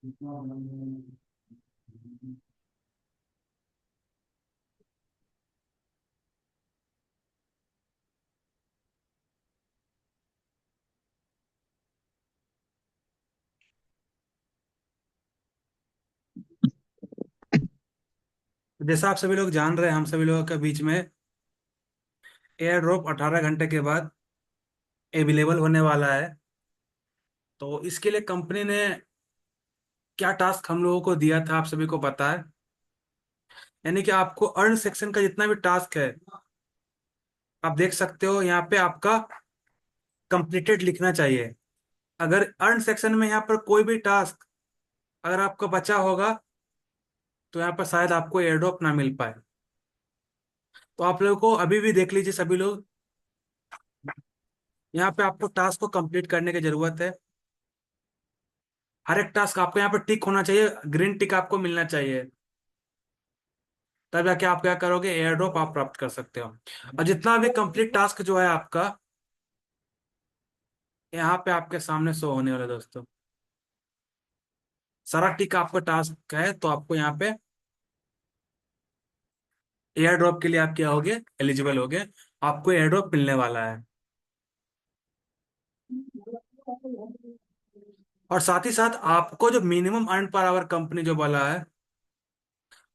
जैसा आप सभी लोग जान रहे हैं, हम सभी लोगों के बीच में एयर ड्रॉप 18 घंटे के बाद अवेलेबल होने वाला है। तो इसके लिए कंपनी ने क्या टास्क हम लोगों को दिया था, आप सभी को पता है। यानी कि आपको अर्न सेक्शन का जितना भी टास्क है, आप देख सकते हो यहाँ पे आपका कंप्लीटेड लिखना चाहिए। अगर अर्न सेक्शन में यहाँ पर कोई भी टास्क अगर आपका बचा होगा, तो यहाँ पर शायद आपको एयर ड्रॉप ना मिल पाए। तो आप लोगों को अभी भी देख लीजिए सभी लोग, यहाँ पे आपको टास्क को कंप्लीट करने की जरूरत है। हर एक टास्क आपको यहाँ पे टिक होना चाहिए, ग्रीन टिक आपको मिलना चाहिए। तब जाके आप क्या करोगे, एयर ड्रॉप आप प्राप्त कर सकते हो। और जितना भी कंप्लीट टास्क जो है आपका, यहाँ पे आपके सामने शो होने वाला है दोस्तों। सारा टिक आपका टास्क है, तो आपको यहाँ पे एयर ड्रॉप के लिए आप क्या होगे, एलिजिबल होगे। आपको एयर ड्रॉप मिलने वाला है। और साथ ही साथ आपको जो minimum earn per hour company जो बोला है,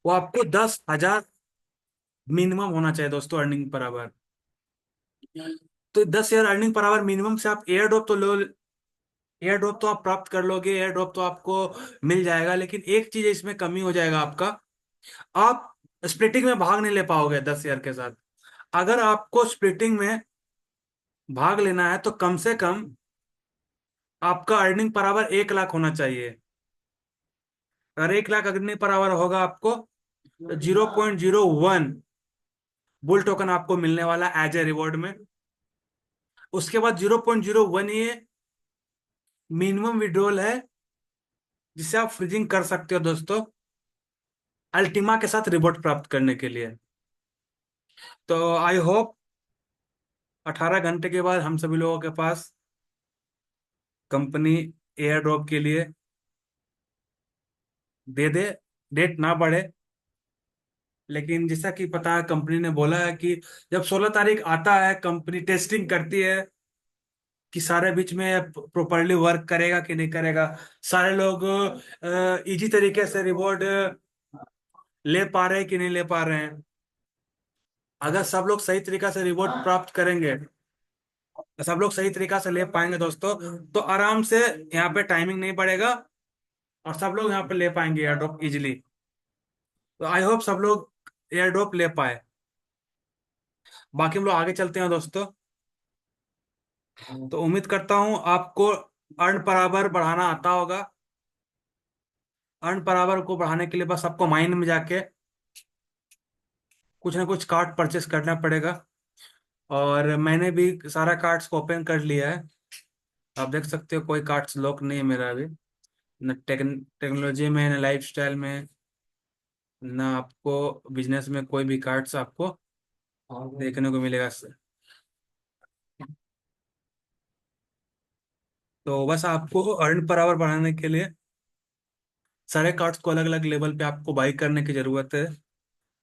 वो आपको 10,000 मिनिमम होना चाहिए दोस्तों, अर्निंग पर आवर। तो 10,000 अर्निंग पर आवर मिनिमम से आप एयर ड्रॉप तो लो। एयर ड्रॉप तो आप प्राप्त कर लोगे, एयर ड्रॉप तो आपको मिल जाएगा, लेकिन एक चीज इसमें कमी हो जाएगा आपका। आप स्प्लिटिंग में भाग नहीं ले पाओगे 10,000 के साथ। अगर आपको स्प्लिटिंग में भाग लेना है, तो कम से कम आपका अर्निंग पर आवर 1 लाख होना चाहिए। अगर 1 लाख अर्निंग पर आवर होगा आपको, तो 0.01 बुल टोकन आपको मिलने वाला एज ए रिवॉर्ड में। उसके बाद 0.01 ये मिनिमम विड्रॉल है, जिसे आप फ्रीजिंग कर सकते हो दोस्तों, अल्टीमा के साथ रिवॉर्ड प्राप्त करने के लिए। तो आई होप 18 घंटे के बाद हम सभी लोगों के पास कंपनी एयर ड्रॉप के लिए दे दे। डेट ना बढ़े, लेकिन जैसा कि पता है, कंपनी ने बोला है कि जब 16 तारीख आता है, कंपनी टेस्टिंग करती है कि सारे बीच में प्रॉपरली वर्क करेगा कि नहीं करेगा। सारे लोग इजी तरीके से रिवॉर्ड ले पा रहे हैं कि नहीं ले पा रहे हैं। अगर सब लोग सही तरीका से रिवॉर्ड प्राप्त करेंगे, सब लोग सही तरीका से ले पाएंगे दोस्तों, तो आराम से यहाँ पे टाइमिंग नहीं पड़ेगा, और सब लोग यहाँ पे ले पाएंगे एयर ड्रॉप इजिली। तो आई होप सब लोग एयर ड्रॉप ले पाए। बाकी हम लोग आगे चलते हैं दोस्तों। तो उम्मीद करता हूँ आपको अर्न पर आवर बढ़ाना आता होगा। अर्न पर आवर को बढ़ाने के लिए बस आपको माइंड में जाके कुछ ना कुछ कार्ड परचेस करना पड़ेगा। और मैंने भी सारा कार्ड्स को ओपन कर लिया है। आप देख सकते हो कोई कार्ड्स लॉक नहीं है मेरा अभी। न टेक्नोलॉजी में, न लाइफस्टाइल में, ना आपको बिजनेस में कोई भी कार्ड्स आपको देखने को मिलेगा। तो बस आपको अर्न पर आवर बढ़ाने के लिए सारे कार्ड्स को अलग अलग लेवल पे आपको बाई करने की जरूरत है।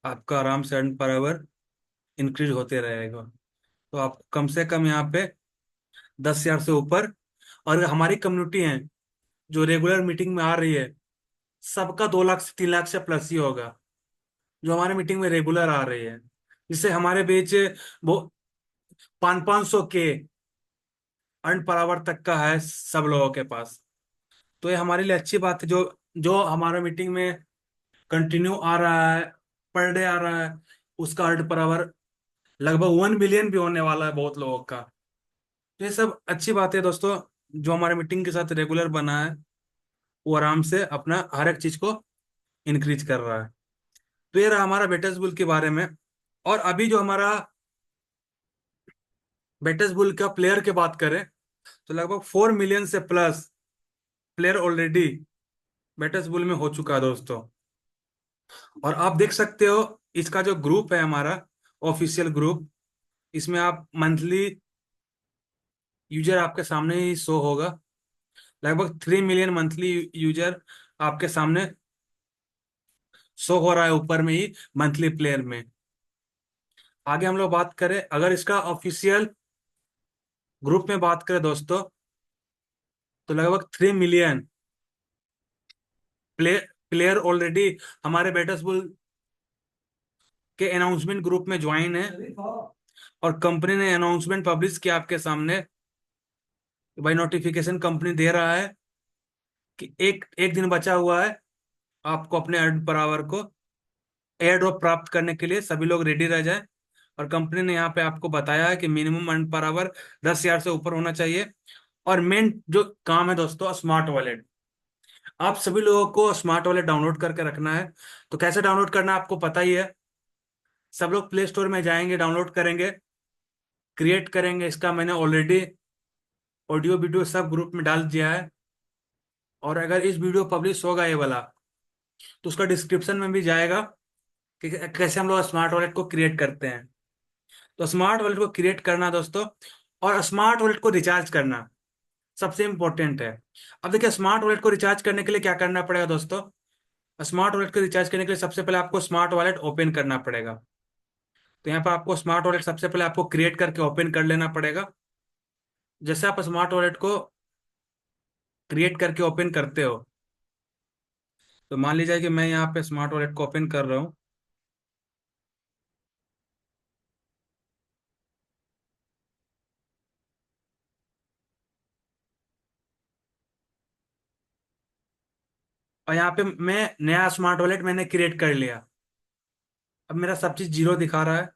आपका आराम से अर्न पर आवर इंक्रीज होते रहेगा। तो आप कम से कम यहाँ पे 10,000 से ऊपर, और हमारी कम्युनिटी है जो रेगुलर मीटिंग में आ रही है, सबका 2 लाख से 3 लाख से प्लस ही होगा, जो हमारे मीटिंग में रेगुलर आ रही है। जिससे हमारे बीच वो 500 500 के अर्न पर आवर तक का है सब लोगों के पास। तो ये हमारे लिए अच्छी बात है, जो जो हमारा मीटिंग में कंटिन्यू आ रहा है, पर डे आ रहा है, उसका अर्न पर आवर लगभग 1 मिलियन भी होने वाला है बहुत लोगों का। तो ये सब अच्छी बात है दोस्तों। जो हमारे मीटिंग के साथ रेगुलर बना है, वो आराम से अपना हर एक चीज को इंक्रीज कर रहा है। तो ये रहा हमारा बेटस बुल के बारे में। और अभी जो हमारा बेटस बुल का प्लेयर की बात करें, तो लगभग 4 मिलियन से plus player already bats bull में हो चुका है दोस्तों। और आप देख सकते हो, इसका जो ग्रुप है हमारा ऑफिशियल ग्रुप, इसमें आप मंथली यूजर आपके सामने ही शो होगा। लगभग 3 मिलियन मंथली यूजर आपके सामने शो हो रहा है ऊपर में ही, मंथली प्लेयर में। आगे हम लोग बात करें, अगर इसका ऑफिशियल ग्रुप में बात करें दोस्तों, तो लगभग 3 मिलियन प्ले प्लेयर ऑलरेडी हमारे बेटसबुल के अनाउंसमेंट ग्रुप में ज्वाइन है। और कंपनी ने अनाउंसमेंट पब्लिश किया आपके सामने, भाई नोटिफिकेशन कंपनी दे रहा है कि एक एक दिन बचा हुआ है आपको अपने अर्न पर आवर को एयर ड्रॉप प्राप्त करने के लिए, सभी लोग रेडी रह जाए। और कंपनी ने यहाँ पे आपको बताया है कि मिनिमम अर्न पर आवर 10,000 से ऊपर होना चाहिए। और मेन जो काम है दोस्तों, स्मार्ट वॉलेट। आप सभी लोगों को स्मार्ट वॉलेट डाउनलोड करके रखना है। तो कैसे डाउनलोड करना है आपको पता ही है। सब लोग प्ले स्टोर में जाएंगे, डाउनलोड करेंगे, क्रिएट करेंगे। इसका मैंने ऑलरेडी ऑडियो वीडियो सब ग्रुप में डाल दिया है। और अगर इस वीडियो पब्लिश होगा ये वाला, तो उसका डिस्क्रिप्शन में भी जाएगा कि कैसे हम लोग स्मार्ट वॉलेट को क्रिएट करते हैं। तो स्मार्ट वॉलेट को क्रिएट करना दोस्तों, और स्मार्ट वॉलेट को रिचार्ज करना सबसे इंपॉर्टेंट है। अब देखिए, स्मार्ट वॉलेट को रिचार्ज करने के लिए क्या करना पड़ेगा दोस्तों। स्मार्ट वॉलेट को रिचार्ज करने के लिए सबसे पहले आपको स्मार्ट वॉलेट ओपन करना पड़ेगा। तो यहाँ पर आपको स्मार्ट वॉलेट सबसे पहले आपको क्रिएट करके ओपन कर लेना पड़ेगा। जैसे आप स्मार्ट वॉलेट को क्रिएट करके ओपन करते हो, तो मान लीजिए कि मैं यहाँ पे स्मार्ट वॉलेट को ओपन कर रहा हूँ। और यहाँ पे मैं नया स्मार्ट वॉलेट मैंने क्रिएट कर लिया। अब मेरा सब चीज जीरो दिखा रहा है।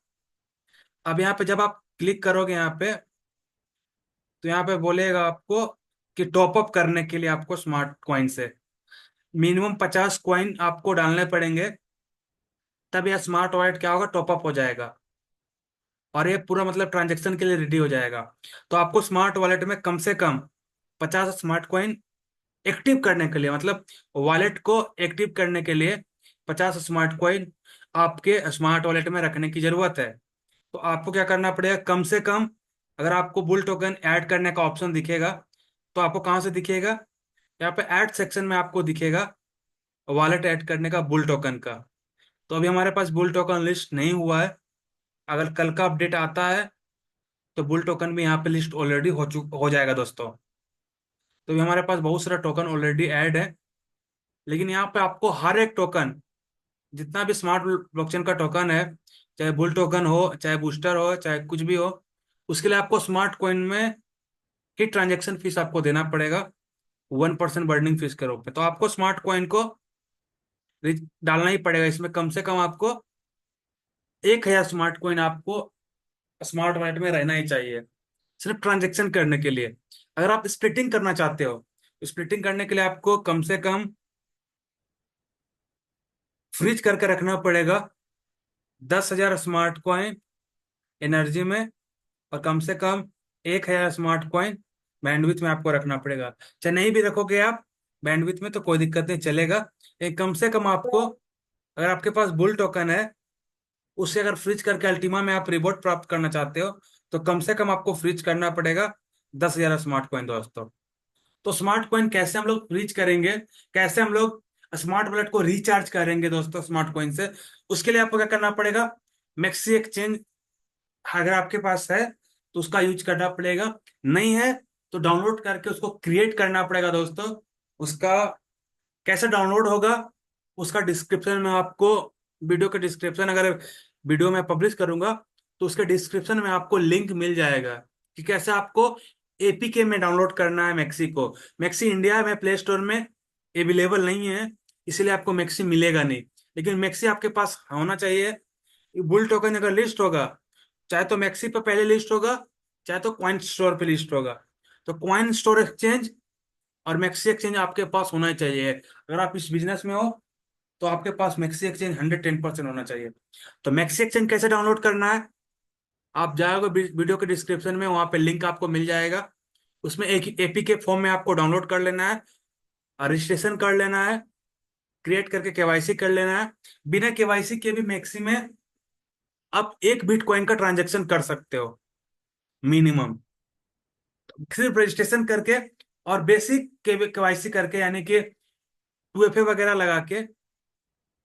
अब यहाँ पे जब आप क्लिक करोगे यहाँ पे, तो यहाँ पे बोलेगा आपको कि टॉप अप करने के लिए आपको स्मार्ट कॉइन से मिनिमम 50 कॉइन आपको डालने पड़ेंगे। तब यह स्मार्ट वॉलेट क्या होगा, टॉप अप हो जाएगा। और ये पूरा मतलब ट्रांजेक्शन के लिए रेडी हो जाएगा। तो आपको स्मार्ट वॉलेट में कम से कम 50 स्मार्ट कॉइन एक्टिव करने के लिए, मतलब वॉलेट को एक्टिव करने के लिए 50 स्मार्ट कॉइन आपके स्मार्ट वॉलेट में रखने की जरूरत है। तो आपको क्या करना पड़ेगा, कम से कम, अगर आपको बुल टोकन ऐड करने का ऑप्शन दिखेगा, तो आपको कहाँ से दिखेगा, यहाँ पे ऐड सेक्शन में आपको दिखेगा वॉलेट ऐड करने का बुल टोकन का। तो अभी हमारे पास बुल टोकन लिस्ट नहीं हुआ है। अगर कल का अपडेट आता है, तो बुल टोकन भी यहाँ पे लिस्ट ऑलरेडी हो जाएगा दोस्तों। तो अभी हमारे पास बहुत सारा टोकन ऑलरेडी ऐड है। लेकिन यहाँ पे आपको हर एक टोकन, जितना भी स्मार्ट ब्लॉकचेन का टोकन है, चाहे बुल टोकन हो, चाहे बूस्टर हो, चाहे कुछ भी हो, उसके लिए आपको स्मार्ट कॉइन में ही ट्रांजेक्शन फीस आपको देना पड़ेगा, 1% बर्निंग फीस के रूप में। तो आपको स्मार्ट कॉइन को डालना ही पड़ेगा। इसमें कम से कम आपको 1,000 स्मार्ट कॉइन आपको स्मार्ट वॉलेट में रहना ही चाहिए, सिर्फ ट्रांजेक्शन करने के लिए। अगर आप स्प्लिटिंग करना चाहते हो, तो स्प्लिटिंग करने के लिए आपको कम से कम फ्रीज करके रखना पड़ेगा 10,000 स्मार्ट कॉइन एनर्जी में। और कम से कम 1,000 स्मार्ट कॉइन बैंडविथ में आपको रखना पड़ेगा। चाहे नहीं भी रखोगे आप बैंडविथ में, तो कोई दिक्कत नहीं, चलेगा। एक कम से कम आपको, अगर आपके पास बुल टोकन है, उसे अगर फ्रीज करके अल्टीमा में आप रिवॉर्ड प्राप्त करना चाहते हो, तो कम से कम आपको फ्रीज करना पड़ेगा 10,000 स्मार्ट कॉइन दोस्तों। तो स्मार्ट कॉइन कैसे हम लोग फ्रीज करेंगे, कैसे हम लोग स्मार्ट वॉलेट को रिचार्ज करेंगे दोस्तों स्मार्ट कॉइन से, उसके लिए आपको क्या करना पड़ेगा, मैक्सी एक्सचेंज अगर आपके पास है तो उसका यूज करना पड़ेगा। नहीं है तो डाउनलोड करके उसको क्रिएट करना पड़ेगा दोस्तों। उसका कैसे डाउनलोड होगा, उसका डिस्क्रिप्शन में आपको, वीडियो के डिस्क्रिप्शन, अगर वीडियो में पब्लिश करूंगा तो उसके डिस्क्रिप्शन में आपको लिंक मिल जाएगा कि कैसे आपको एपीके में डाउनलोड करना है मैक्सी को। मैक्सी इंडिया में प्ले स्टोर में अवेलेबल नहीं है, इसलिए आपको मैक्सी मिलेगा नहीं। लेकिन मैक्सी आपके पास होना चाहिए। बुल टोकन अगर लिस्ट होगा, चाहे तो मैक्सी पे पहले लिस्ट होगा, चाहे तो कॉइन स्टोर पे लिस्ट होगा। तो कॉइन स्टोर एक्सचेंज और मैक्सी एक्सचेंज आपके पास होना चाहिए। अगर आप इस बिजनेस में हो, तो आपके पास मैक्सी एक्सचेंज 110% होना चाहिए। तो मैक्सी एक्सचेंज कैसे डाउनलोड करना है, आप जाओगे वीडियो के डिस्क्रिप्शन में, वहां पे लिंक आपको मिल जाएगा। उसमें एक एपीके फॉर्म में आपको डाउनलोड कर लेना है, रजिस्ट्रेशन कर लेना है, क्रिएट करके केवाईसी कर लेना है। बिना केवाईसी के भी मैक्सी में आप 1 बिटकॉइन का ट्रांजेक्शन कर सकते हो मिनिमम, सिर्फ रजिस्ट्रेशन करके और बेसिक केवाईसी करके, यानी कि 2FA वगैरह लगा के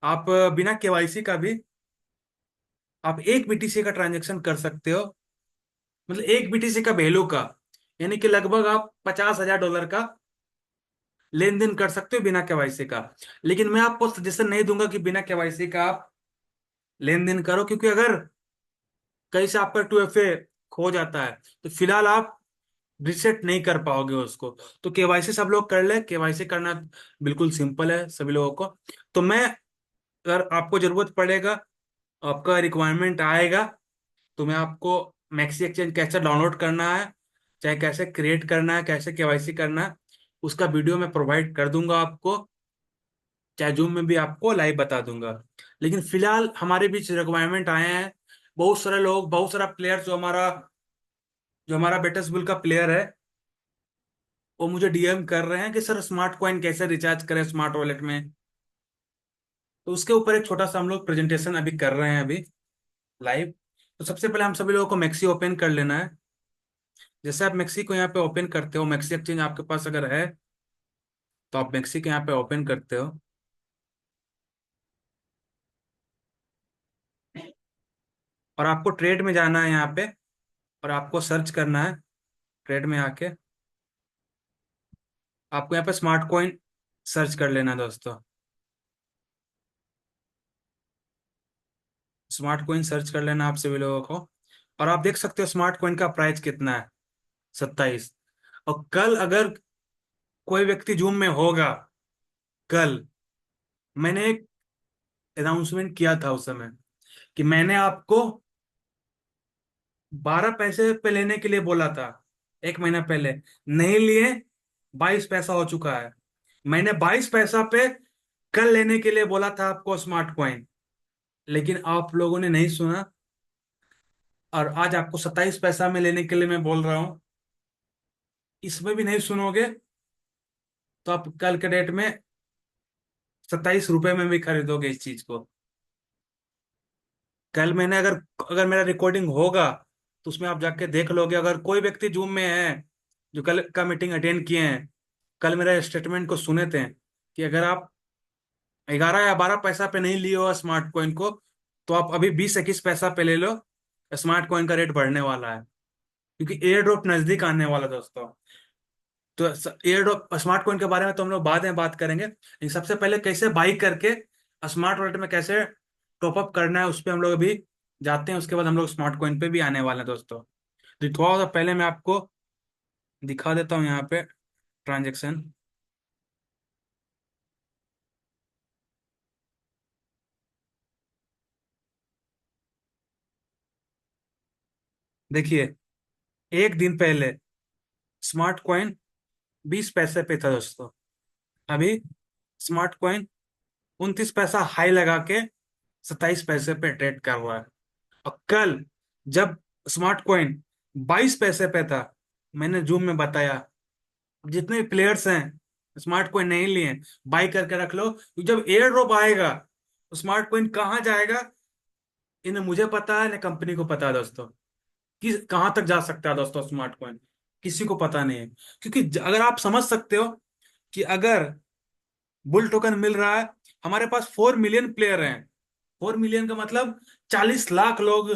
आप बिना केवाईसी का भी आप एक BTC का ट्रांजेक्शन कर सकते हो। मतलब एक BTC का वैल्यू का, यानी कि लगभग आप $50,000 का लेन देन कर सकते हो बिना केवाईसी का। लेकिन मैं आपको सजेशन नहीं दूंगा कि बिना केवाईसी का आप लेन देन करो, क्योंकि अगर कहीं से आपका 2FA खो जाता है तो फिलहाल आप रिसेट नहीं कर पाओगे उसको। तो केवाईसी सब लोग कर ले, केवाईसी करना बिल्कुल सिंपल है सभी लोगों को। तो मैं, अगर आपको जरूरत पड़ेगा, आपका रिक्वायरमेंट आएगा, तो मैं आपको मैक्सी एक्सचेंज कैसे डाउनलोड करना है, चाहे कैसे क्रिएट करना है, कैसे केवाईसी करना है, उसका वीडियो मैं प्रोवाइड कर दूंगा आपको, चाहे जूम में भी आपको लाइव बता दूंगा। लेकिन फिलहाल हमारे बीच रिक्वायरमेंट आए हैं, बहुत सारे लोग, बहुत सारा प्लेयर, जो हमारा बेटस बुल का प्लेयर है, वो मुझे DM कर रहे हैं कि सर स्मार्ट कॉइन कैसे रिचार्ज करें स्मार्ट वॉलेट में। तो उसके ऊपर एक छोटा सा हम लोग प्रेजेंटेशन अभी कर रहे हैं, अभी लाइव। तो सबसे पहले हम सभी लोगों को मैक्सी ओपन कर लेना है। जैसे आप मैक्सी को यहाँ पे ओपन करते हो, मैक्सी एक्सचेंज आपके पास अगर है तो आप मैक्सी के यहाँ पे ओपन करते हो, और आपको ट्रेड में जाना है यहाँ पे, और आपको सर्च करना है ट्रेड में आके। आपको यहाँ पे स्मार्ट कॉइन सर्च कर लेना है दोस्तों। स्मार्ट कॉइन सर्च कर लेना आप सभी लोगों को, और आप देख सकते हो स्मार्ट कॉइन का प्राइस कितना है, 27। और कल अगर कोई व्यक्ति जूम में होगा, कल मैंने एक अनाउंसमेंट किया था उस समय कि मैंने आपको 12 पैसे पे लेने के लिए बोला था, एक महीना पहले, नहीं लिए, 22 पैसा हो चुका है। मैंने 22 पैसा पे कल लेने के लिए बोला था आपको स्मार्ट कॉइन, लेकिन आप लोगों ने नहीं सुना, और आज आपको 27 पैसा में लेने के लिए मैं बोल रहा हूं। इसमें भी नहीं सुनोगे तो आप कल के डेट में 27 रुपए में भी खरीदोगे इस चीज को। कल मैंने, अगर अगर मेरा रिकॉर्डिंग होगा तो उसमें आप जाके देख लोगे, अगर कोई व्यक्ति जूम में है जो कल का मीटिंग अटेंड किए हैं, कल मेरा स्टेटमेंट को सुने थे, कि अगर आप 11 या 12 पैसा पे नहीं लिए हो स्मार्ट कॉइन को, तो आप अभी 20-21 पैसा पे ले लो। स्मार्ट कॉइन का रेट बढ़ने वाला है, क्योंकि एयर ड्रॉप नजदीक आने वाला है दोस्तों। तो एयर ड्रॉप स्मार्ट कॉइन के बारे में तो हम लोग बाद में बात करेंगे, लेकिन सबसे पहले कैसे बाई करके स्मार्ट वॉलेट में कैसे टॉप अप करना है उस पर हम लोग अभी जाते हैं। उसके बाद हम लोग स्मार्ट कॉइन पे भी आने वाले हैं दोस्तों। तो थोड़ा सा पहले मैं आपको दिखा देता हूँ यहाँ पे ट्रांजेक्शन। देखिए, एक दिन पहले स्मार्ट कॉइन 20 पैसे पे था दोस्तों, अभी स्मार्ट कॉइन 29 पैसा हाई लगा के 27 पैसे पे ट्रेड कर रहा है। और कल जब स्मार्ट कॉइन 22 पैसे पे था, मैंने जूम में बताया जितने भी प्लेयर्स हैं स्मार्ट कॉइन नहीं लिए, बाई करके रख लो, क्योंकि जब एयर ड्रॉप आएगा तो स्मार्ट कॉइन कहाँ जाएगा, इन्हें मुझे पता है ना कंपनी को पता है दोस्तों, कि कहाँ तक जा सकता है दोस्तों स्मार्ट कॉइन, किसी को पता नहीं है। क्योंकि अगर आप समझ सकते हो कि अगर बुल टोकन मिल रहा है, हमारे पास 4 मिलियन प्लेयर हैं, 4 मिलियन का मतलब 40 लाख लोग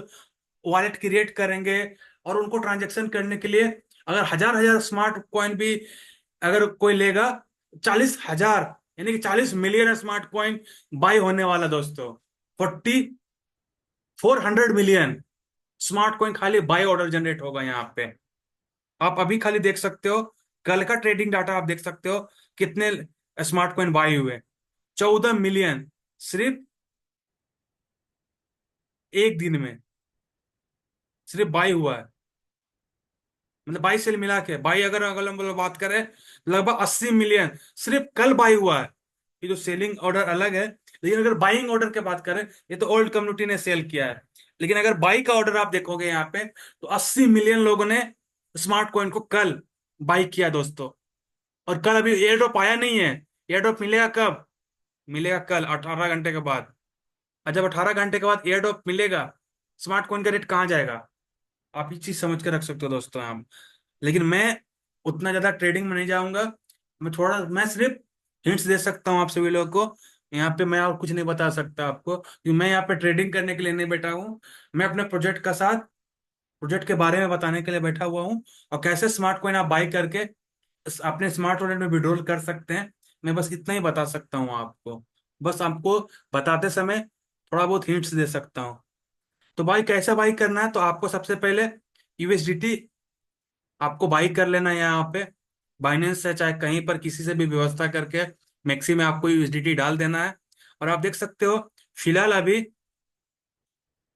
वॉलेट क्रिएट करेंगे, और उनको ट्रांजेक्शन करने के लिए अगर हजार हजार स्मार्ट कॉइन भी अगर कोई लेगा, 40,000, यानी कि 40 मिलियन स्मार्ट कॉइन बाई होने वाला दोस्तों। 400 मिलियन स्मार्ट कॉइन खाली बाई ऑर्डर जनरेट होगा यहाँ पे। आप अभी खाली देख सकते हो, कल का ट्रेडिंग डाटा आप देख सकते हो, कितने स्मार्ट कॉइन बाई हुए, 14 मिलियन, सिर्फ एक दिन में सिर्फ बाई हुआ है। मतलब बाई सेल मिला के बाई, अगर अगर हम लोग बात करें, लगभग 80 मिलियन सिर्फ कल बाई हुआ है। ये जो सेलिंग ऑर्डर अलग है, लेकिन अगर बाइंग ऑर्डर की बात करें, ये तो ओल्ड कम्युनिटी ने सेल किया है। लेकिन अगर बाई का ऑर्डर आप देखोगे यहाँ पे, तो 80 मिलियन लोगों ने स्मार्ट कॉइन को कल बाई किया दोस्तों। और कल अभी एयर ड्रॉप आया नहीं है, एयर ड्रॉप मिलेगा कब? मिलेगा कल 18 घंटे के बाद। और जब 18 घंटे के बाद एयर ड्रॉप मिलेगा, स्मार्ट कॉइन का रेट कहाँ जाएगा? आप ये चीज समझ के रख सकते हो दोस्तों आप। लेकिन मैं उतना ज्यादा ट्रेडिंग में नहीं जाऊंगा, मैं सिर्फ हिंट्स दे सकता हूँ आप सभी लोगों को। यहाँ पे मैं और कुछ नहीं बता सकता आपको, क्योंकि मैं यहाँ पे ट्रेडिंग करने के लिए नहीं बैठा हूँ। मैं अपने प्रोजेक्ट के बारे में बताने के लिए बैठा हुआ हूँ, और कैसे स्मार्ट कॉइन आप बाई करके अपने स्मार्ट वॉलेट में विड्रॉल कर सकते हैं। मैं बस इतना ही बता सकता हूँ आपको। बस आपको बताते समय थोड़ा बहुत हिंट्स दे सकता हूँ। तो भाई कैसे बाई करना है, तो आपको सबसे पहले यूएसडीटी आपको बाई कर लेना है यहाँ पे। बाइनेंस से चाहे कहीं पर किसी से भी व्यवस्था करके मैक्सी में आपको यूएसडीटी डाल देना है। और आप देख सकते हो फिलहाल अभी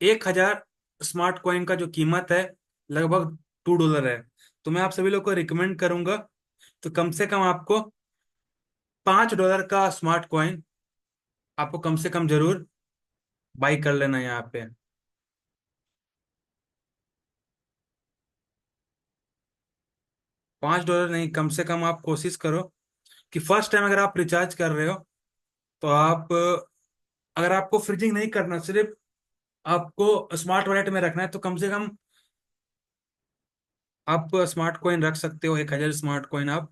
1,000 स्मार्ट कॉइन का जो कीमत है लगभग $2 है। तो मैं आप सभी लोग को रिकमेंड करूंगा, तो कम से कम आपको $5 का स्मार्ट कॉइन आपको कम से कम जरूर बाई कर लेना है यहाँ पे। $5 नहीं, कम से कम आप कोशिश करो कि फर्स्ट टाइम अगर आप रिचार्ज कर रहे हो, तो आप अगर आपको फ्रीजिंग नहीं करना, सिर्फ आपको स्मार्ट वॉलेट में रखना है, तो कम से कम आप स्मार्ट कॉइन रख सकते हो। 1,000 स्मार्ट कॉइन आप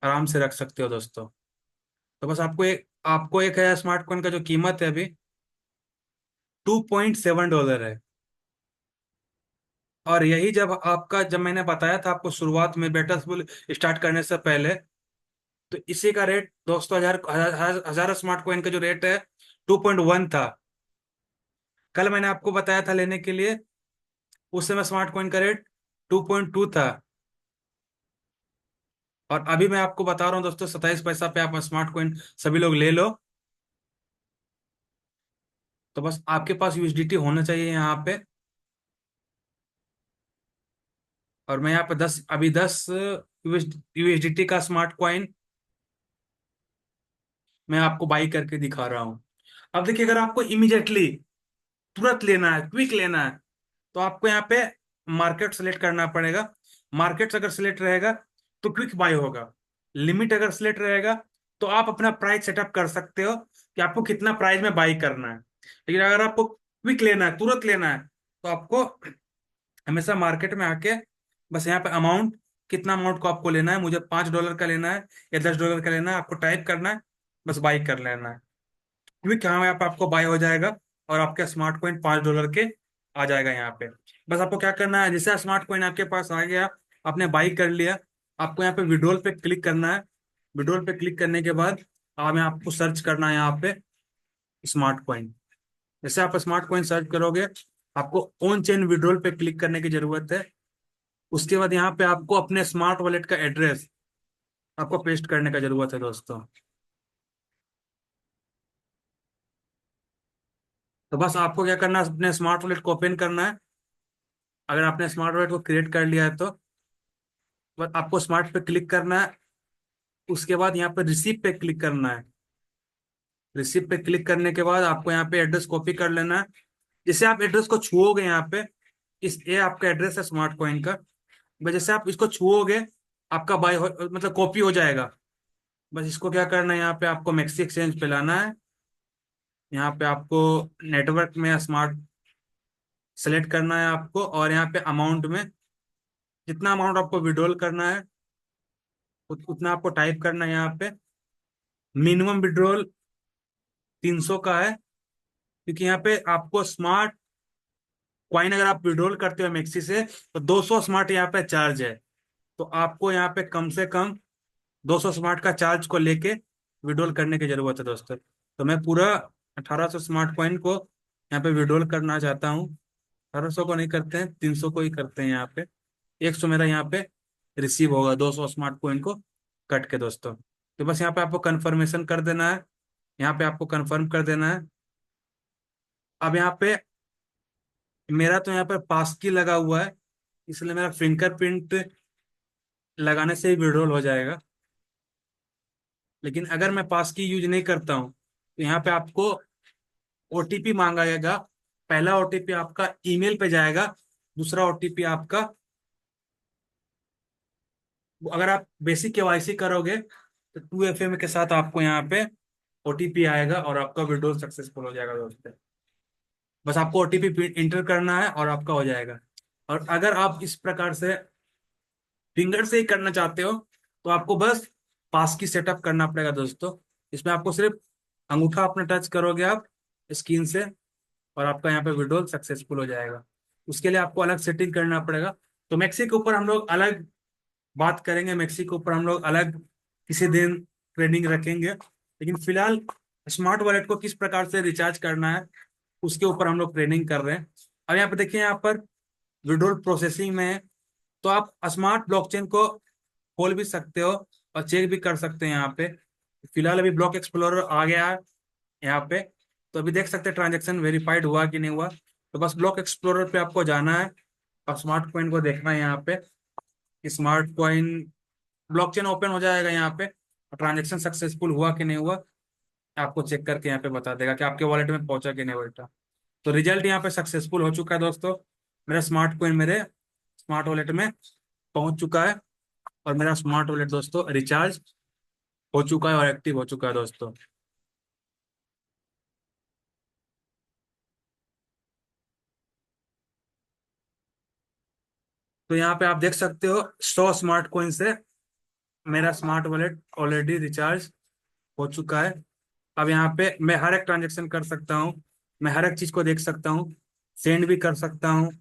आराम से रख सकते हो दोस्तों। तो बस आपको 1,000 स्मार्ट कॉइन का जो कीमत है अभी $2.7 है। और यही जब मैंने बताया था आपको शुरुआत में बेटा बुल स्टार्ट करने से पहले, तो इसी का रेट दोस्तों, हजार स्मार्ट कॉइन का जो रेट है 2.1 था। कल मैंने आपको बताया था लेने के लिए, उस समय स्मार्ट कॉइन का रेट 2.2 था। और अभी मैं आपको बता रहा हूँ दोस्तों, 27 पैसा पे आप स्मार्ट कॉइन सभी लोग ले लो। तो बस आपके पास यूएसडीटी होना चाहिए यहाँ पे। और मैं यहाँ पे 10 यूएसडीटी का स्मार्ट कॉइन मैं आपको बाई करके दिखा रहा हूँ। अब देखिए, अगर आपको इमीडिएटली तुरंत लेना है, क्विक लेना है, तो आपको यहाँ पे मार्केट सेलेक्ट करना पड़ेगा। मार्केट्स अगर सिलेक्ट रहेगा तो क्विक बाय होगा। लिमिट अगर सिलेक्ट रहेगा तो आप अपना प्राइस सेटअप कर सकते हो कि आपको कितना प्राइस में बाई करना है। लेकिन अगर आपको क्विक लेना है, तुरंत लेना है, तो आपको हमेशा मार्केट में आके बस यहाँ पे अमाउंट, कितना अमाउंट को आपको लेना है, मुझे $5 का लेना है या $10 का लेना है, आपको टाइप करना है, बस बाई कर लेना है। क्विक यहाँ पे आपको बाय हो जाएगा, और आपका स्मार्ट कॉइन $5 के आ जाएगा यहाँ पे। बस आपको क्या करना है, जैसे स्मार्ट कॉइन आपके पास आ गया, आपने बाई कर लिया, आपको यहाँ पे विड्रॉल पे क्लिक करना है। विड्रॉल पे क्लिक करने के बाद मैं आपको सर्च करना है यहाँ पे स्मार्ट कॉइन। जैसे आप स्मार्ट कॉइन सर्च करोगे, आपको ऑन चेन विड्रॉल पे क्लिक करने की जरूरत है। उसके बाद यहाँ पे आपको अपने स्मार्ट वॉलेट का एड्रेस आपको पेस्ट करने का जरूरत है दोस्तों। तो बस आपको क्या करना है, अपने स्मार्ट वॉलेट को ओपन करना है। अगर आपने स्मार्ट वॉलेट को क्रिएट कर लिया है तो बस आपको स्मार्ट पे क्लिक करना है। उसके बाद यहाँ पे रिसीव पे क्लिक करना है। रिसीव पे क्लिक करने के बाद आपको यहाँ पे एड्रेस कॉपी कर लेना है। जैसे आप एड्रेस को छुओगे यहाँ पे, ये आपका एड्रेस है स्मार्ट कॉइन का। बस जैसे आप इसको छुओगे, आपका मतलब कॉपी हो जाएगा। बस इसको क्या करना है, यहाँ पे आपको मैक्सी एक्सचेंज पे लाना है। यहाँ पे आपको नेटवर्क में स्मार्ट सेलेक्ट करना है आपको, और यहाँ पे अमाउंट में जितना अमाउंट आपको विड्रॉल करना है उतना आपको टाइप करना है यहाँ पे। मिनिमम विड्रॉल 300 का है, क्योंकि यहाँ पे आपको स्मार्ट कॉइन अगर आप विड्रॉल करते हो मैक्सी से, तो 200 स्मार्ट यहाँ पे चार्ज है। तो आपको यहाँ पे कम से कम 200 स्मार्ट का चार्ज को लेके विड्रॉल करने की जरूरत है दोस्तों। तो मैं पूरा 1,800 स्मार्ट कॉइन को यहाँ पे विड्रॉल करना चाहता हूँ। 1,800 को नहीं करते हैं, 300 को ही करते हैं यहाँ पे। 100 मेरा यहाँ पे रिसीव होगा 200 स्मार्ट कॉइन को कट के दोस्तों। तो बस यहाँ पे आपको कंफर्मेशन कर देना है। यहाँ पे आपको कंफर्म कर देना है। अब यहाँ पे मेरा तो यहाँ पे पास की लगा हुआ है, इसलिए मेरा फिंगरप्रिंट लगाने से ही विड्रॉल हो जाएगा। लेकिन अगर मैं पास की यूज नहीं करता हूँ, तो यहाँ पे आपको ओटीपी मांगा जाएगा। पहला ओटीपी आपका ईमेल पे जाएगा, दूसरा ओटीपी आपका, अगर आप बेसिक केवाईसी करोगे तो 2FA के साथ आपको यहाँ पे ओटीपी आएगा और आपका विड्रॉल सक्सेसफुल हो जाएगा दोस्तों। बस आपको ओटीपी इंटर करना है और आपका हो जाएगा। और अगर आप इस प्रकार से फिंगर से ही करना चाहते हो, तो आपको बस पास की सेटअप करना पड़ेगा दोस्तों। इसमें आपको सिर्फ अंगूठा अपना टच करोगे आप स्क्रीन से, और आपका यहाँ पे विड्रॉल सक्सेसफुल हो जाएगा। उसके लिए आपको अलग सेटिंग करना पड़ेगा। तो मैक्सी के ऊपर हम लोग अलग बात करेंगे, मैक्सी के ऊपर हम लोग अलग किसी दिन ट्रेनिंग रखेंगे। लेकिन फिलहाल स्मार्ट वॉलेट को किस प्रकार से रिचार्ज करना है उसके ऊपर हम लोग ट्रेनिंग कर रहे हैं। अब यहाँ पे देखिए, यहाँ पर विड्रॉल प्रोसेसिंग में है, तो आप स्मार्ट ब्लॉकचेन को खोल भी सकते हो और चेक भी कर सकते हैं यहाँ पे। फिलहाल अभी ब्लॉक एक्सप्लोरर आ गया है यहाँ पे, तो अभी देख सकते हैं ट्रांजेक्शन वेरीफाइड हुआ कि नहीं हुआ। तो बस ब्लॉक एक्सप्लोरर पे आपको जाना है और स्मार्ट कॉइन को देखना है यहाँ पे कि स्मार्ट कॉइन ब्लॉकचेन ओपन हो जाएगा यहाँ पे, ट्रांजेक्शन सक्सेसफुल हुआ कि नहीं हुआ आपको चेक करके यहाँ पे बता देगा कि आपके वॉलेट में पहुंचा कि नहीं बेटा। तो रिजल्ट यहाँ पे सक्सेसफुल हो चुका है दोस्तों। मेरा स्मार्ट कॉइन मेरे स्मार्ट वॉलेट में पहुंच चुका है, और मेरा स्मार्ट वॉलेट दोस्तों रिचार्ज हो चुका है और एक्टिव हो चुका है दोस्तों। तो यहाँ पे आप देख सकते हो 100 स्मार्ट कॉइन से मेरा स्मार्ट वॉलेट ऑलरेडी रिचार्ज हो चुका है। अब यहाँ पे मैं हर एक ट्रांजेक्शन कर सकता हूँ, मैं हर एक चीज को देख सकता हूँ, सेंड भी कर सकता हूँ।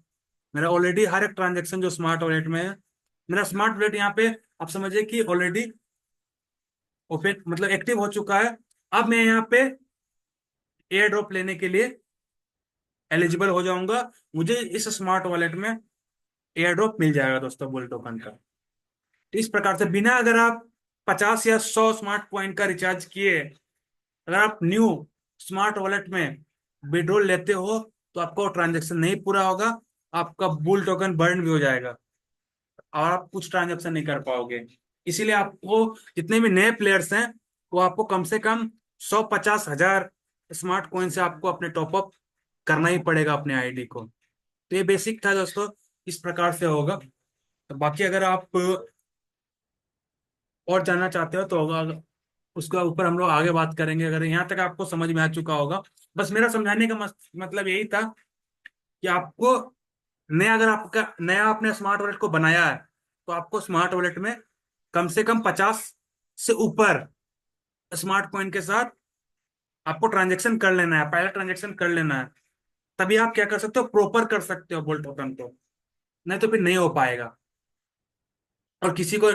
मेरा ऑलरेडी हर एक ट्रांजेक्शन जो स्मार्ट वॉलेट में है, मेरा स्मार्ट वॉलेट यहाँ पे आप समझिए कि ऑलरेडी ओपन मतलब एक्टिव हो चुका है। अब मैं यहाँ पे एयर ड्रॉप लेने के लिए एलिजिबल हो जाऊंगा, मुझे इस स्मार्ट वॉलेट में एयर ड्रॉप मिल जाएगा दोस्तों बुल टोकन का। तो इस प्रकार से बिना अगर आप 50 या 100 स्मार्ट कॉइन का रिचार्ज किए, अगर आप न्यू स्मार्ट वॉलेट में विड्रॉल लेते हो, तो आपका ट्रांजेक्शन नहीं पूरा होगा, आपका बुल टोकन बर्न भी हो जाएगा और आप कुछ ट्रांजेक्शन नहीं कर पाओगे। इसीलिए आपको जितने भी नए प्लेयर्स हैं, वो आपको कम से कम 150,000 स्मार्ट कॉइन से आपको अपने टॉपअप करना ही पड़ेगा अपने आईडी को। तो ये बेसिक था दोस्तों, इस प्रकार से होगा। तो बाकी अगर आप और जानना चाहते हो तो होगा, उसके ऊपर हम लोग आगे बात करेंगे। अगर यहाँ तक आपको समझ में आ चुका होगा, बस मेरा समझाने का मतलब यही था कि आपको नया, अगर आपका नया आपने स्मार्ट वॉलेट को बनाया है, तो आपको स्मार्ट वॉलेट में कम से कम 50 से ऊपर स्मार्ट कॉइन के साथ आपको ट्रांजेक्शन कर लेना है, पहला ट्रांजेक्शन कर लेना है। तभी आप क्या कर सकते हो, प्रॉपर कर सकते हो बोल्ट टोकन को, नहीं तो फिर नहीं हो पाएगा। और किसी को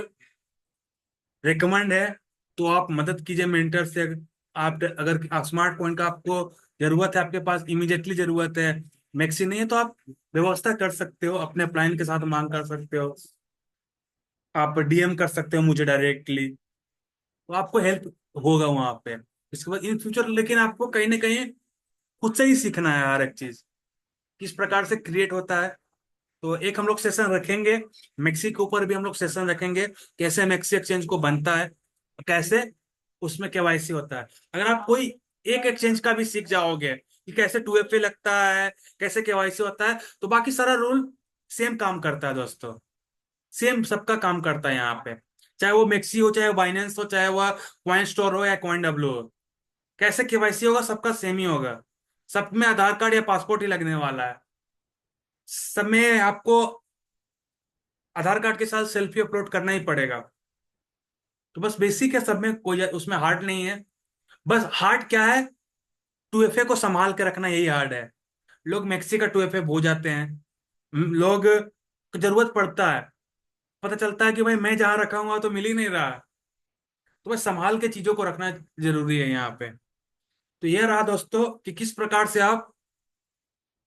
रिकमेंड है तो आप मदद कीजिए मेंटर से। आप अगर आप स्मार्ट कॉइन का आपको जरूरत है, आपके पास इमीडिएटली जरूरत है, मैक्सी नहीं है, तो आप व्यवस्था कर सकते हो, अपने क्लाइंट के साथ मांग कर सकते हो, आप डीएम कर सकते हो मुझे डायरेक्टली, तो आपको हेल्प होगा वहां पे। इसके बाद इन फ्यूचर लेकिन आपको कहीं ना कहीं खुद से ही सीखना है हर एक चीज किस प्रकार से क्रिएट होता है। तो एक हम लोग सेशन रखेंगे, मैक्सी के ऊपर भी हम लोग सेशन रखेंगे, कैसे मैक्सी एक्सचेंज को बनता है, कैसे उसमें केवाईसी होता है। अगर आप कोई एक एक्सचेंज का भी सीख जाओगे कि कैसे 2FA लगता है, कैसे केवाईसी होता है, तो बाकी सारा रूल सेम काम करता है दोस्तों। सेम सबका काम करता है यहाँ पे, चाहे वो मैक्सी हो, चाहे वो बाइनेंस हो, चाहे वो कॉइन स्टोर हो या कॉइन डब्ल्यू हो। कैसे केवाईसी होगा, सबका सेम ही होगा। सब में आधार कार्ड या पासपोर्ट ही लगने वाला है। सब में आपको आधार कार्ड के साथ सेल्फी अपलोड करना ही पड़ेगा। तो बस बेसिक है, सब में कोई उसमें हार्ड नहीं है। बस हार्ड क्या है, 2FA को संभाल के रखना, यही हार्ड है। लोग मैक्सी का 2FA भूल जाते हैं। लोग को जरूरत पड़ता है, पता चलता है कि भाई मैं जहां रखा हुआ तो मिल ही नहीं रहा। तो बस संभाल के चीजों को रखना जरूरी है यहाँ पे। तो ये रहा दोस्तों कि किस प्रकार से आप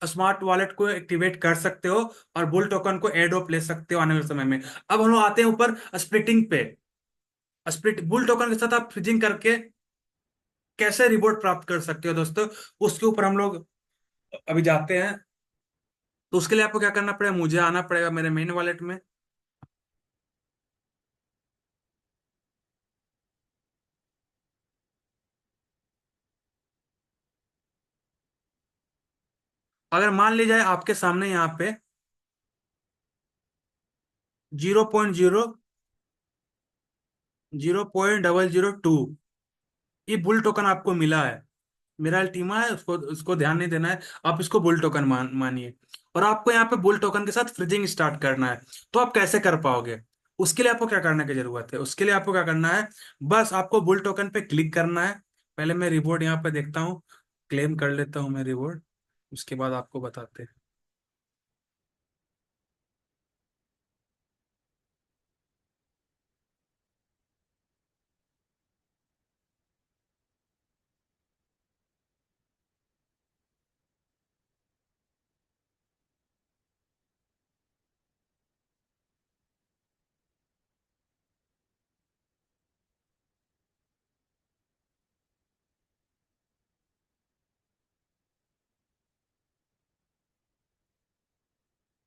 स्मार्ट वॉलेट को एक्टिवेट कर सकते हो और बुल टोकन को एयर ड्रॉप ले सकते हो आने वाले समय में। अब हम लोग आते हैं ऊपर स्प्लिटिंग पे। स्प्लिट बुल टोकन के साथ आप फ्रीजिंग करके कैसे रिवॉर्ड प्राप्त कर सकते हो दोस्तों, उसके ऊपर हम लोग अभी जाते हैं। तो उसके लिए आपको क्या करना पड़ेगा, मुझे आना पड़ेगा मेरे मेन वॉलेट में। अगर मान ली जाए आपके सामने यहाँ पे 0.002 ये बुल टोकन आपको मिला है। मेरा अल्टीमा है, उसको उसको ध्यान नहीं देना है, आप इसको बुल टोकन मानिए। और आपको यहाँ पे बुल टोकन के साथ फ्रीजिंग स्टार्ट करना है। तो आप कैसे कर पाओगे, उसके लिए आपको क्या करने की जरूरत है, उसके लिए आपको क्या करना है, बस आपको बुल टोकन पे क्लिक करना है। पहले मैं रिवॉर्ड यहाँ पे देखता हूँ, क्लेम कर लेता हूँ मैं रिवॉर्ड, उसके बाद आपको बताते हैं।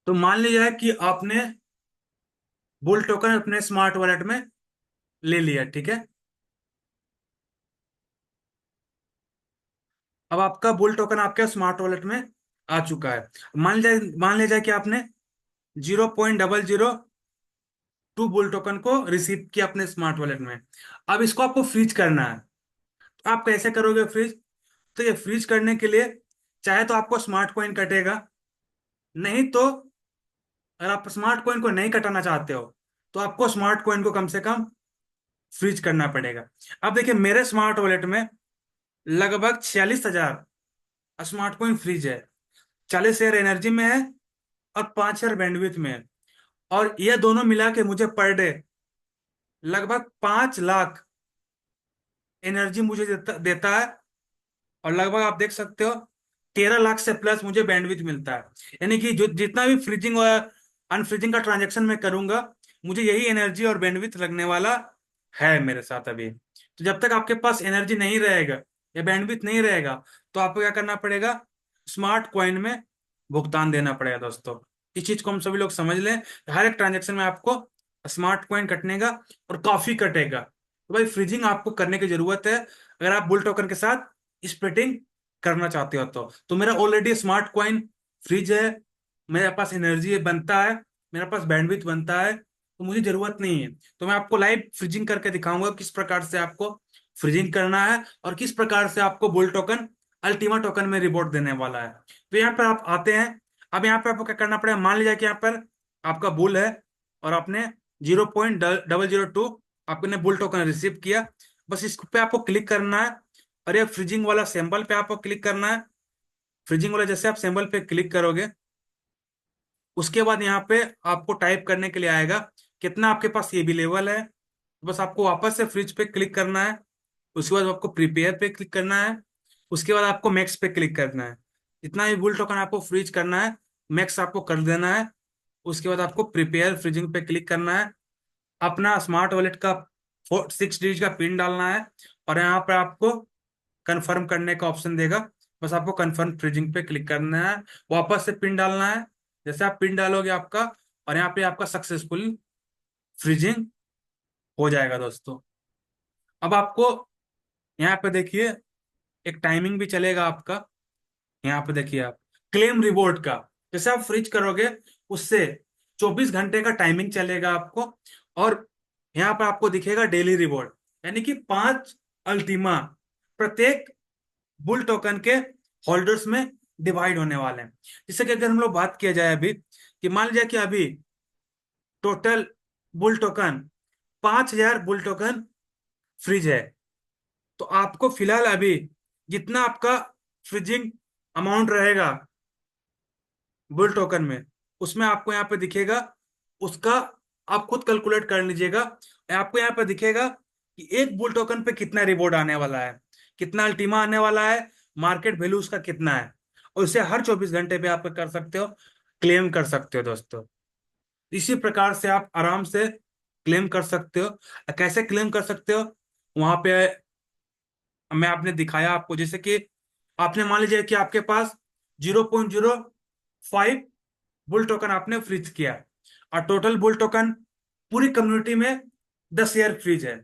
तो मान लीजिए कि आपने बुल टोकन अपने स्मार्ट वॉलेट में ले लिया, ठीक है। अब आपका बुल टोकन आपके स्मार्ट वॉलेट में आ चुका है। मान लीजिए कि आपने 0.002 बुल टोकन को रिसीव किया अपने स्मार्ट वॉलेट में। अब इसको आपको फ्रीज करना है। तो आप कैसे करोगे फ्रीज? तो ये फ्रीज करने के लिए चाहे तो आपको स्मार्ट कॉइन कटेगा, नहीं तो अगर आप स्मार्ट कॉइन को नहीं कटाना चाहते हो तो आपको स्मार्ट कॉइन को कम से कम फ्रीज करना पड़ेगा। अब देखिए मेरे स्मार्ट वॉलेट में लगभग 46,000 स्मार्ट कॉइन फ्रीज है, 40,000 एनर्जी में है और 5,000 बैंडविड्थ में है। और ये दोनों मिला के मुझे पर डे लगभग 5 लाख एनर्जी मुझे देता है। और लगभग आप देख सकते हो 13 लाख से प्लस मुझे बैंडविड्थ मिलता है। यानी कि जो जितना भी फ्रीजिंग और अनफ्रीजिंग का ट्रांजेक्शन मैं करूंगा, मुझे यही एनर्जी और बैंडविड्थ लगने वाला है मेरे साथ अभी। तो जब तक आपके पास एनर्जी नहीं रहेगा या बैंडविड्थ नहीं रहेगा, तो आपको क्या करना पड़ेगा, स्मार्ट कॉइन में भुगतान देना पड़ेगा दोस्तों। इस चीज को हम सभी लोग समझ लें, हर एक ट्रांजेक्शन में आपको स्मार्ट कॉइन कटने का और काफी कटेगा। तो भाई फ्रीजिंग आपको करने की जरूरत है अगर आप बुल टोकन के साथ स्प्लिटिंग करना चाहते हो। तो मेरा ऑलरेडी स्मार्ट कॉइन फ्रीज है, मेरे पास एनर्जी बनता है, मेरे पास बैंडविड्थ बनता है, तो मुझे जरूरत नहीं है। तो मैं आपको लाइव फ्रीजिंग करके दिखाऊंगा किस प्रकार से आपको फ्रीजिंग करना है और किस प्रकार से आपको बुल टोकन अल्टीमा टोकन में रिवॉर्ड देने वाला है। तो यहाँ पर आप आते हैं। अब यहाँ पे आपको क्या करना पड़ेगा, मान लीजिए कि यहाँ पर आपका बुल है और आपने 0.002 आपने बुल टोकन रिसीव किया। बस इस पे आपको क्लिक करना है और ये फ्रीजिंग वाला सिंबल पे आपको क्लिक करना है। फ्रीजिंग वाला जैसे आप सिंबल पे क्लिक करोगे, उसके बाद यहाँ पे आपको टाइप करने के लिए आएगा कितना आपके पास ये भी लेवल है। बस आपको वापस से फ्रिज पे क्लिक करना है, उसके बाद आपको प्रिपेयर पे क्लिक करना है, उसके बाद आपको मैक्स पे क्लिक करना है। जितना भी बुल टोकन आपको फ्रीज करना है मैक्स आपको कर देना है। उसके बाद आपको प्रिपेयर फ्रीजिंग पे क्लिक करना है, अपना स्मार्ट वॉलेट का 6 डिजिट का पिन डालना है और यहाँ पर आपको कंफर्म करने का ऑप्शन देगा। बस आपको कंफर्म फ्रीजिंग पे क्लिक करना है, वापस से पिन डालना है। जैसे आप पिन डालोगे आपका, और यहाँ पे आपका सक्सेसफुल फ्रीजिंग हो जाएगा दोस्तों। अब आपको यहाँ पे देखिए एक टाइमिंग भी चलेगा आपका। यहाँ पे देखिए आप क्लेम रिवॉर्ड का, जैसे आप फ्रिज करोगे उससे 24 घंटे का टाइमिंग चलेगा आपको। और यहाँ पर आपको दिखेगा डेली रिवॉर्ड, यानी कि 5 अल्टीमा प्रत्येक बुल टोकन के होल्डर्स में डिवाइड होने वाले हैं। जैसे कि अगर हम लोग बात किया जाए अभी, कि मान लीजिए कि अभी total bull token 5,000 bull token freeze है, तो आपको फिलहाल अभी जितना आपका फ्रीजिंग अमाउंट रहेगा बुल टोकन में, उसमें आपको यहाँ पे दिखेगा उसका, आप खुद कैलकुलेट कर लीजिएगा। आपको यहाँ पे दिखेगा कि एक बुल टोकन पे कितना रिवॉर्ड आने वाला है, कितना अल्टीमा आने वाला है, मार्केट वैल्यू उसका कितना है। और इसे हर 24 घंटे पे आप कर सकते हो, क्लेम कर सकते हो दोस्तों। इसी प्रकार से आप आराम से क्लेम कर सकते हो। कैसे क्लेम कर सकते हो, वहां पे मैं आपने दिखाया आपको। जैसे कि आपने मान लीजिए कि आपके पास 0.05 बुल टोकन आपने फ्रीज किया और टोटल बुल टोकन पूरी कम्युनिटी में 10 ईयर फ्रीज है।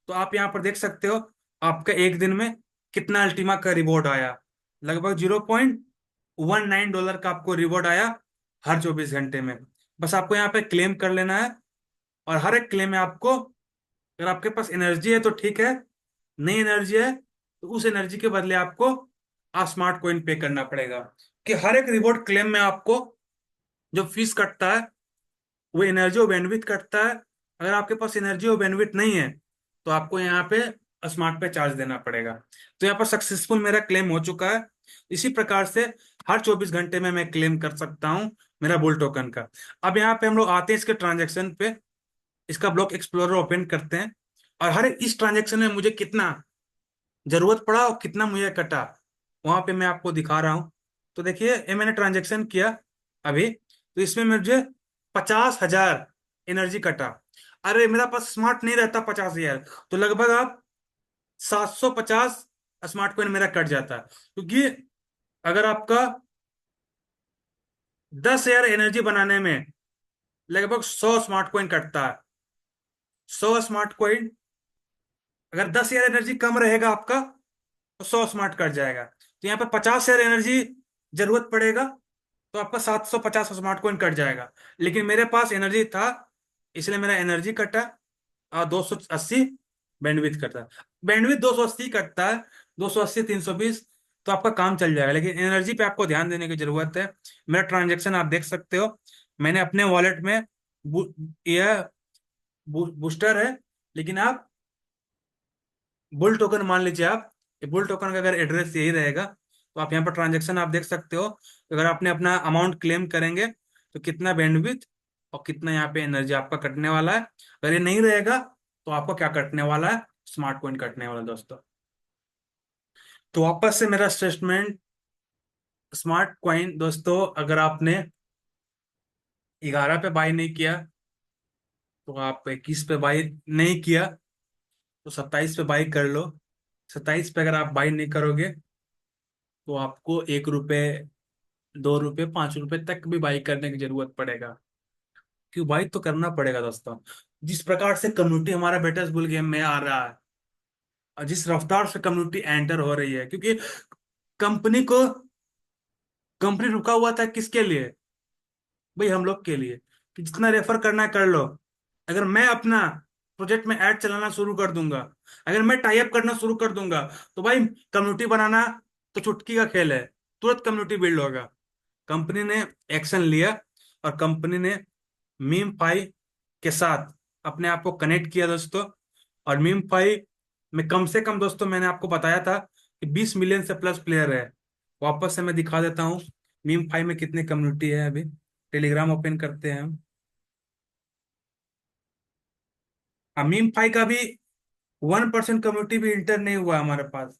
तो आप यहाँ पर देख सकते हो आपका एक दिन में कितना अल्टीमा का रिवॉर्ड आया, लगभग $0.19 का आपको रिवॉर्ड आया हर 24 घंटे में। बस आपको यहाँ पे क्लेम कर लेना है और हर एक क्लेम में आपको, अगर आपके पास एनर्जी है तो ठीक है, नहीं एनर्जी है तो उस एनर्जी के बदले आपको स्मार्ट कॉइन पे करना पड़ेगा। कि हर एक रिवॉर्ड क्लेम में आपको जो फीस कटता है वो एनर्जी और बैंडविड्थ कटता है, अगर आपके पास एनर्जी और बैंडविड्थ नहीं है तो आपको यहाँ पे स्मार्ट पे चार्ज देना पड़ेगा। तो यहाँ पर सक्सेसफुल मेरा क्लेम हो चुका है। इसी प्रकार से हर 24 घंटे में मैं क्लेम कर सकता हूँ मेरा बुल टोकन का। अब यहाँ पे हम लोग आते हैं इसके ट्रांजेक्शन पे। इसका ब्लॉक एक्सप्लोरर ओपन करते हैं और हर इस ट्रांजेक्शन में मुझे कितना जरूरत पड़ा और कितना मुझे कटा वहां पे मैं आपको दिखा रहा हूँ। तो देखिए ये मैंने ट्रांजेक्शन किया अभी, तो इसमें मुझे 50,000 एनर्जी कटा। अरे मेरा पास स्मार्ट नहीं रहता 50,000, तो लगभग आप 750 स्मार्ट कॉइन मेरा कट जाता, क्योंकि अगर आपका 10,000 एनर्जी बनाने में लगभग 100 स्मार्ट कॉइन कटता है। 100 स्मार्ट कॉइन, अगर 10,000 एनर्जी कम रहेगा आपका तो 100 स्मार्ट कट जाएगा। तो यहाँ पर 50,000 एनर्जी जरूरत पड़ेगा, तो आपका 750 स्मार्ट कॉइन कट जाएगा। लेकिन मेरे पास एनर्जी था, इसलिए मेरा एनर्जी कटा और 280 बैंडविड्थ कटा। बैंडविड्थ 280 कटता है, 280 320, तो आपका काम चल जाएगा। लेकिन एनर्जी पे आपको ध्यान देने की जरूरत है। मेरा ट्रांजेक्शन आप देख सकते हो, मैंने अपने वॉलेट में बू, यह बूस्टर है, लेकिन आप बुल टोकन मान लीजिए। आप ये बुल टोकन का अगर एड्रेस यही रहेगा तो आप यहाँ पर ट्रांजेक्शन आप देख सकते हो। अगर आपने अपना अमाउंट क्लेम करेंगे तो कितना बैंडविड्थ और कितना यहाँ पे एनर्जी आपका कटने वाला है। अगर ये नहीं रहेगा तो आपको क्या कटने वाला है, स्मार्ट कॉइन कटने वाला है दोस्तों। तो वापस से मेरा स्टेटमेंट, स्मार्ट कॉइन दोस्तों अगर आपने 11 पे बाई नहीं किया तो आप 21 पे बाई नहीं किया तो 27 पे बाई कर लो। 27 पे अगर आप बाई नहीं करोगे तो आपको 1 रुपए, 2 रुपए, 5 रुपए तक भी बाई करने की जरूरत पड़ेगा। क्यों बाई तो करना पड़ेगा दोस्तों। जिस प्रकार से कम्युनिटी हमारा बेटर्स बुल गेम में आ रहा है और जिस रफ्तार से कम्युनिटी एंटर हो रही है, क्योंकि कंपनी को कंपनी रुका हुआ था किसके लिए, भाई हम लोग के लिए, कि जितना रेफर करना है कर लो। अगर मैं अपना प्रोजेक्ट में ऐड चलाना शुरू कर दूंगा, अगर मैं टाई अप करना शुरू कर दूंगा, तो भाई कम्युनिटी बनाना तो चुटकी का खेल है, तुरंत कम्युनिटी बिल्ड होगा। कंपनी ने एक्शन लिया और कंपनी ने मीम पाई के साथ अपने आप को कनेक्ट किया दोस्तों। और मीम पाई में कम से कम दोस्तों मैंने आपको बताया था कि 20 मिलियन से प्लस प्लेयर है। वापस से मैं दिखा देता हूँ मीम पाई में कितनी कम्युनिटी है अभी। टेलीग्राम ओपन करते हैं हम। हाँ, मीम पाई का भी 1% कम्युनिटी भी इंटर नहीं हुआ हमारे पास।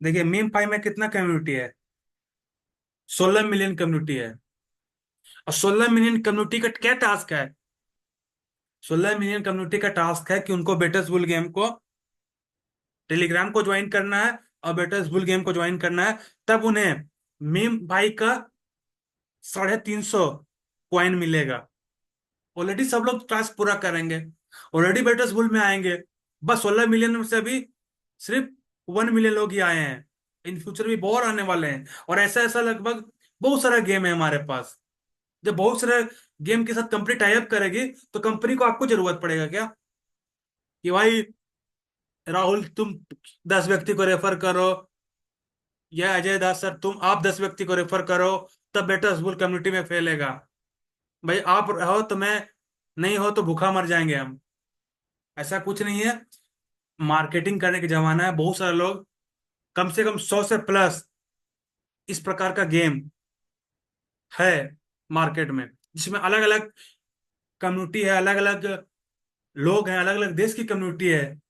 देखिए मीम पाई में कितना कम्युनिटी है, 16 मिलियन कम्युनिटी है। और 16 मिलियन कम्युनिटी का क्या टास्क है, 16 मिलियन कम्युनिटी का टास्क है कि उनको बेटर्स बुल गेम को, टेलीग्राम को ज्वाइन करना है और बेटर्स बुल गेम को ज्वाइन करना है। तब उन्हें मीम भाई का 350 कॉइन मिलेगा। ऑलरेडी सब लोग टास्क पूरा करेंगे, ऑलरेडी बेटर्स बुल में आएंगे। बस 16 मिलियन में से अभी सिर्फ 1 मिलियन लोग ही आए हैं। इन फ्यूचर भी बहुत आने वाले हैं, और ऐसा ऐसा लगभग बहुत सारा गेम है हमारे पास। जब बहुत सारे गेम के साथ कंपनी टाई अप करेगी तो कंपनी को आपको जरूरत पड़ेगा क्या कि भाई राहुल तुम 10 व्यक्ति को रेफर करो, या अजय दास सर तुम आप 10 व्यक्ति को रेफर करो, तब बेटा स्कूल कम्युनिटी में फैलेगा। भाई आप रहो तो मैं, नहीं हो तो भूखा मर जाएंगे हम। ऐसा कुछ नहीं है। मार्केटिंग करने के जमाना है, बहुत सारे लोग, कम से कम 100 से प्लस इस प्रकार का गेम है मार्केट में, जिसमें अलग अलग कम्युनिटी है, अलग अलग लोग हैं, अलग अलग देश की कम्युनिटी है।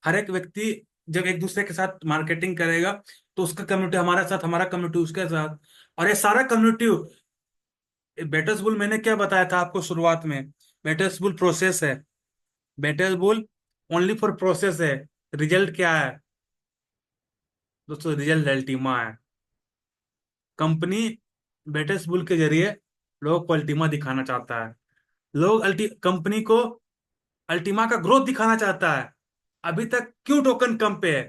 हर एक व्यक्ति जब एक दूसरे के साथ मार्केटिंग करेगा तो उसका कम्युनिटी हमारे साथ, हमारा कम्युनिटी उसके साथ, और ये सारा कम्युनिटी। बेटर्स बुल मैंने क्या बताया था आपको शुरुआत में, बेटर्स बुल प्रोसेस है। बेटर्स बुल ओनली फॉर प्रोसेस है। रिजल्ट क्या है दोस्तों, रिजल्ट अल्टीमा है। कंपनी बेटर्स बुल के जरिए लोगों को अल्टीमा दिखाना चाहता है। लोग कंपनी को अल्टीमा का ग्रोथ दिखाना चाहता है। अभी तक क्यों टोकन कम पे है,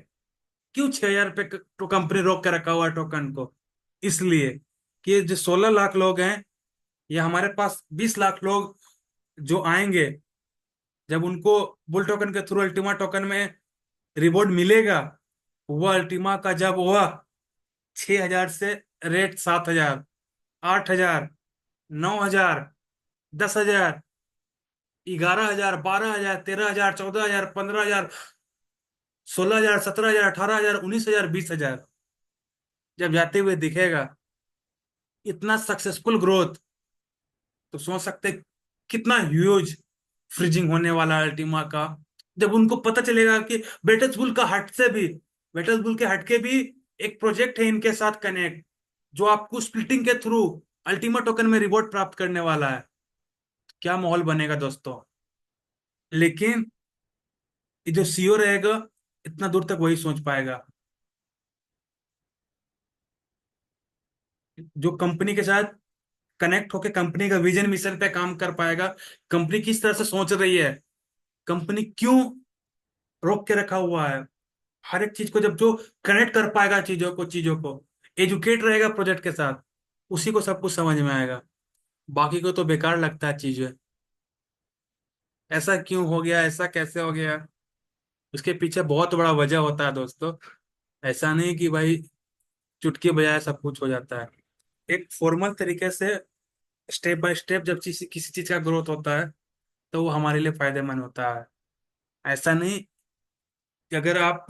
क्यों 6,000 पे तो कंपनी रोक के रखा हुआ है टोकन को, इसलिए कि जो 16 लाख लोग हैं, या हमारे पास 20 लाख लोग जो आएंगे, जब उनको बुल टोकन के थ्रू अल्टीमा टोकन में रिवॉर्ड मिलेगा, वह अल्टीमा का जब वह 6,000 से रेट 7,000, 8,000, 9,000, 10,000, 11,000, 12,000, 13,000, 14,000, 15,000, 16,000, 17,000, 18,000, 19,000, 20,000 जब जाते हुए दिखेगा। इतना सक्सेसफुल ग्रोथ, तो सोच सकते हैं कितना ह्यूज फ्रीजिंग होने वाला है अल्टीमा का। जब उनको पता चलेगा कि बेटसबुल का हट से भी, बेटसबुल के हट के भी एक प्रोजेक्ट है इनके साथ कनेक्ट, जो आपको स्प्लिटिंग के थ्रू अल्टीमा टोकन में रिवॉर्ड प्राप्त करने वाला है। क्या माहौल बनेगा दोस्तों। लेकिन ये जो सीईओ रहेगा, इतना दूर तक वही सोच पाएगा, जो कंपनी के साथ कनेक्ट होकर कंपनी का विजन मिशन पे काम कर पाएगा। कंपनी किस तरह से सोच रही है, कंपनी क्यों रोक के रखा हुआ है, हर एक चीज को जब जो कनेक्ट कर पाएगा, चीजों को एजुकेट रहेगा प्रोजेक्ट के साथ, उसी को सब कुछ समझ में आएगा। बाकी को तो बेकार लगता है चीजें, ऐसा क्यों हो गया, ऐसा कैसे हो गया। उसके पीछे बहुत बड़ा वजह होता है दोस्तों। ऐसा नहीं कि भाई चुटकी बजाय सब कुछ हो जाता है। एक फॉर्मल तरीके से स्टेप बाय स्टेप जब किसी चीज का ग्रोथ होता है, तो वो हमारे लिए फायदेमंद होता है। ऐसा नहीं कि अगर आप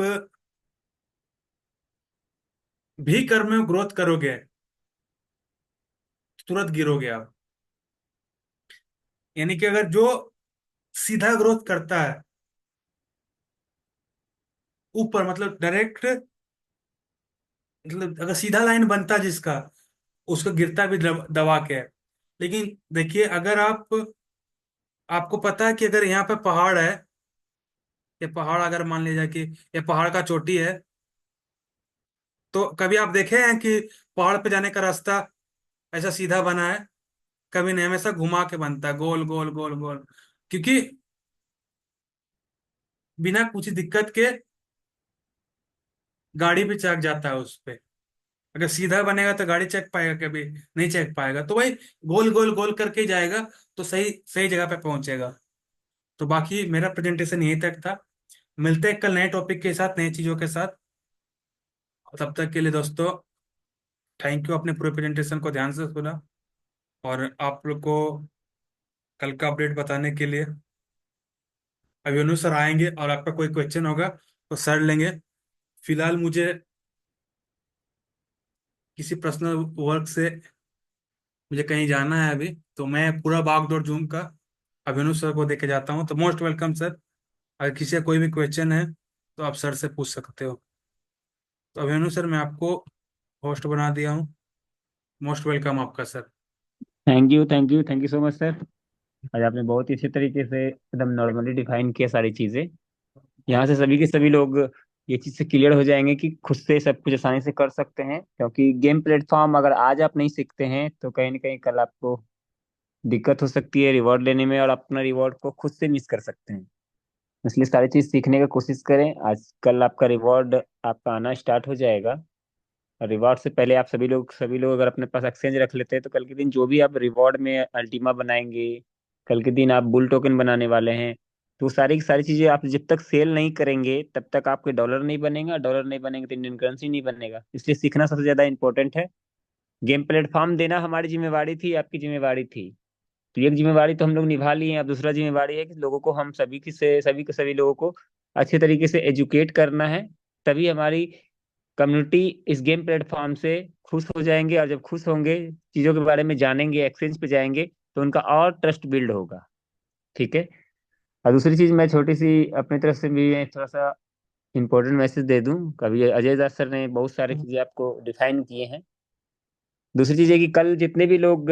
भी कर्म में ग्रोथ करोगे तो तुरंत गिरोगे आप। यानी कि अगर जो सीधा ग्रोथ करता है ऊपर, मतलब डायरेक्ट, मतलब अगर सीधा लाइन बनता है जिसका, उसको गिरता भी दबा के। लेकिन देखिए, अगर आपको पता है कि अगर यहाँ पे पहाड़ है, ये पहाड़ अगर मान लीजिए कि ये पहाड़ का चोटी है, तो कभी आप देखे हैं कि पहाड़ पे जाने का रास्ता ऐसा सीधा बना है? कभी नहीं, हमेशा घुमा के बनता है, गोल गोल गोल गोल। क्योंकि बिना कुछ दिक्कत के गाड़ी भी चक जाता है उस पे। अगर सीधा बनेगा तो गाड़ी चेक पाएगा, कभी नहीं चेक पाएगा। तो भाई गोल गोल गोल करके ही जाएगा, तो सही सही जगह पे पहुंचेगा। तो बाकी मेरा प्रेजेंटेशन यहीं तक था। मिलते हैं कल नए टॉपिक के साथ, नई चीजों के साथ। तब तक के लिए दोस्तों, थैंक यू अपने पूरे प्रेजेंटेशन को ध्यान से सुना, और आप लोग को कल का अपडेट बताने के लिए अभी अनु सर आएंगे, और आपका कोई क्वेश्चन होगा तो सर लेंगे। फिलहाल मुझे किसी पर्सनल वर्क से मुझे कहीं जाना है अभी, तो मैं पूरा भाग दौड़ जूम का अभिनव सर को देके जाता हूँ। तो मोस्ट वेलकम सर, अगर किसी का कोई भी क्वेश्चन है तो आप सर से पूछ सकते हो। तो अभिनव सर, मैं आपको होस्ट बना दिया हूँ। मोस्ट वेलकम आपका sir. Thank you, thank you, thank you so much sir. आज आपने बहुत ही अच्छे तरीके से एकदम नॉर्मली डिफाइन किया सारी चीज़ें। यहाँ से सभी के सभी लोग ये चीज़ से क्लियर हो जाएंगे कि खुद से सब कुछ आसानी से कर सकते हैं, क्योंकि गेम प्लेटफॉर्म अगर आज आप नहीं सीखते हैं तो कहीं ना कहीं कल आपको दिक्कत हो सकती है रिवॉर्ड लेने में, और अपना रिवॉर्ड को खुद से मिस कर सकते हैं। इसलिए सारी चीज़ सीखने का कोशिश करें। आज कल आपका रिवॉर्ड आपका आना स्टार्ट हो जाएगा। रिवॉर्ड से पहले आप सभी लोग अगर अपने पास एक्सचेंज रख लेते हैं तो कल के दिन जो भी आप रिवॉर्ड में अल्टीमा बनाएंगे, कल के दिन आप बुल टोकन बनाने वाले हैं, तो सारी की सारी चीजें आप जब तक सेल नहीं करेंगे तब तक आपके डॉलर नहीं बनेगा, डॉलर नहीं बनेंगे तो इंडियन करेंसी नहीं बनेगा। इसलिए सीखना सबसे ज्यादा इंपॉर्टेंट है। गेम प्लेटफॉर्म देना हमारी जिम्मेवारी थी, आपकी जिम्मेवारी थी। तो एक जिम्मेवारी तो हम लोग निभा लिए हैं। अब दूसरा जिम्मेवारी है कि लोगों को, हम सभी की से सभी के सभी लोगों को अच्छे तरीके से एजुकेट करना है। तभी हमारी कम्युनिटी इस गेम प्लेटफॉर्म से खुश हो जाएंगे, और जब खुश होंगे, चीज़ों के बारे में जानेंगे, एक्सचेंज पे जाएंगे, तो उनका और ट्रस्ट बिल्ड होगा। ठीक है। और दूसरी चीज़ मैं छोटी सी अपनी तरफ से भी थोड़ा सा इंपॉर्टेंट मैसेज दे दूं। कभी अजय दास सर ने बहुत सारी चीज़ें आपको डिफाइन किए हैं। दूसरी चीज़ है कि कल जितने भी लोग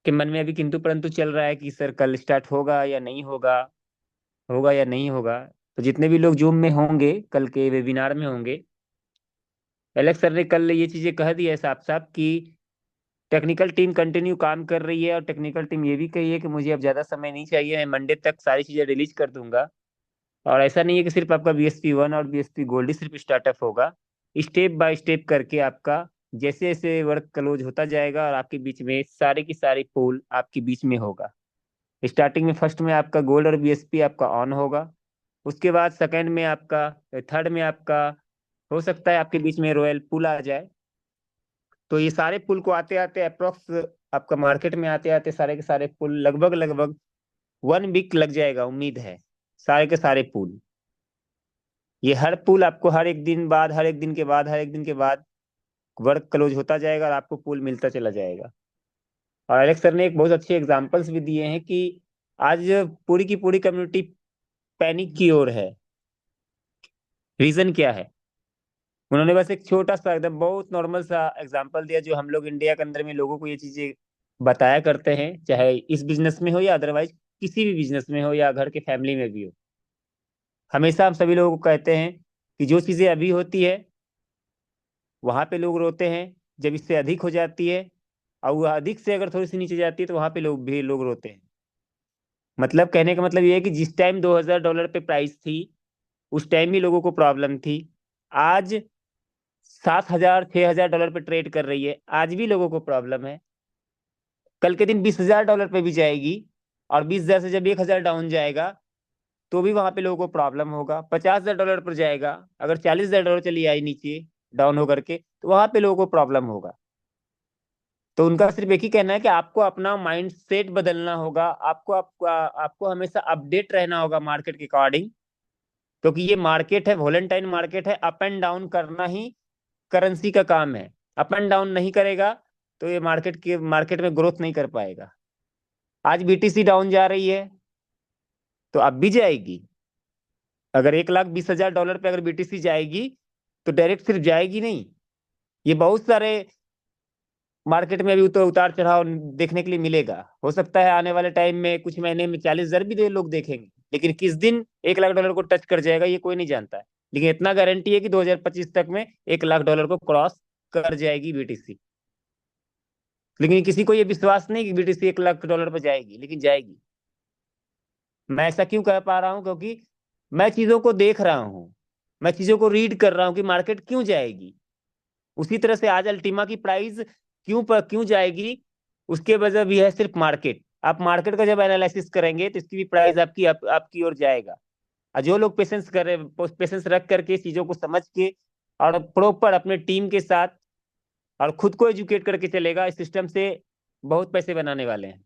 के मन में अभी किंतु परंतु चल रहा है कि सर कल स्टार्ट होगा या नहीं होगा, होगा या नहीं होगा, तो जितने भी लोग जूम में होंगे, कल के वेबिनार में होंगे, एलेक्स सर ने कल ये चीजें कह दी है साफ साफ कि टेक्निकल टीम कंटिन्यू काम कर रही है, और टेक्निकल टीम ये भी कही है कि मुझे अब ज्यादा समय नहीं चाहिए, मैं मंडे तक सारी चीजें रिलीज कर दूंगा। और ऐसा नहीं है कि सिर्फ आपका BSP 1 और BSP गोल्ड ही सिर्फ स्टार्टअप होगा। स्टेप बाय स्टेप करके आपका जैसे जैसे वर्क क्लोज होता जाएगा और आपके बीच में सारी की सारी पूल आपके बीच में होगा। स्टार्टिंग में फर्स्ट में आपका गोल्ड और BSP आपका ऑन होगा। उसके बाद सेकंड में आपका, थर्ड में आपका, हो सकता है आपके बीच में रॉयल पुल आ जाए। तो ये सारे पुल को आते आते अप्रोक्स आपका मार्केट में आते आते सारे के सारे पुल लगभग लगभग 1 वीक लग जाएगा उम्मीद है, सारे के सारे पुल। ये हर पुल आपको हर एक दिन बाद, हर एक दिन के बाद, हर एक दिन के बाद वर्क क्लोज होता जाएगा और आपको पुल मिलता चला जाएगा। और एलेक्स सर ने एक बहुत अच्छे एग्जांपल्स भी दिए हैं कि आज पूरी की पूरी कम्युनिटी पैनिक की ओर है। रीजन क्या है? उन्होंने बस एक छोटा सा एकदम बहुत नॉर्मल सा एग्जांपल दिया, जो हम लोग इंडिया के अंदर में लोगों को ये चीजें बताया करते हैं, चाहे इस बिजनेस में हो या अदरवाइज किसी भी बिजनेस में हो या घर के फैमिली में भी हो। हमेशा हम सभी लोगों को कहते हैं कि जो चीजें अभी होती है वहां पे लोग रोते हैं, जब इससे अधिक हो जाती है और वह अधिक से अगर थोड़ी सी नीचे जाती है तो वहां पे लोग रोते हैं। मतलब कहने का मतलब ये है कि जिस टाइम $2000 पे प्राइस थी, उस टाइम भी लोगों को प्रॉब्लम थी। आज 7,000 $6,000 पे ट्रेड कर रही है, आज भी लोगों को प्रॉब्लम है। कल के दिन $20,000 पे भी जाएगी, और 20,000 से जब 1,000 डाउन जाएगा तो भी वहां पे लोगों को प्रॉब्लम होगा। $50,000 पर जाएगा, अगर $40,000 चली आई नीचे डाउन होकर के, तो वहां पे लोगों को प्रॉब्लम होगा। तो उनका सिर्फ एक ही कहना है कि आपको अपना माइंड सेट बदलना होगा, आपको हमेशा अपडेट रहना होगा मार्केट के अकॉर्डिंग। क्योंकि ये मार्केट है, वॉलेटाइल मार्केट है, अप एंड डाउन करना ही करेंसी का काम है। अप एंड डाउन नहीं करेगा तो ये मार्केट में ग्रोथ नहीं कर पाएगा। आज बीटीसी डाउन जा रही है तो अब भी जाएगी। अगर $1,20,000 पे अगर बीटीसी जाएगी तो डायरेक्ट सिर्फ जाएगी नहीं, ये बहुत सारे मार्केट में भी तो उतार चढ़ाव देखने के लिए मिलेगा। हो सकता है आने वाले टाइम में कुछ महीने में 40,000 भी लोग देखेंगे, लेकिन किस दिन $1,00,000 को टच कर जाएगा ये कोई नहीं जानता है। लेकिन इतना गारंटी है कि 2025 तक में $1,00,000 को क्रॉस कर जाएगी बीटीसी। लेकिन किसी को ये विश्वास नहीं कि बीटीसी $1,00,000 पर जाएगी, लेकिन जाएगी। मैं ऐसा क्यों कह पा रहा हूँ? क्योंकि मैं चीजों को देख रहा हूँ, मैं चीजों को रीड कर रहा हूँ कि मार्केट क्यों जाएगी। उसी तरह से आज अल्टीमा की प्राइस क्यों जाएगी, उसके वजह भी है सिर्फ मार्केट। आप मार्केट का जब एनालिसिस करेंगे तो इसकी भी प्राइस आपकी ओर जाएगा। और जो लोग पेशेंस रख करके चीजों को समझ के और प्रॉपर अपने टीम के साथ और खुद को एजुकेट करके चलेगा, इस सिस्टम से बहुत पैसे बनाने वाले हैं।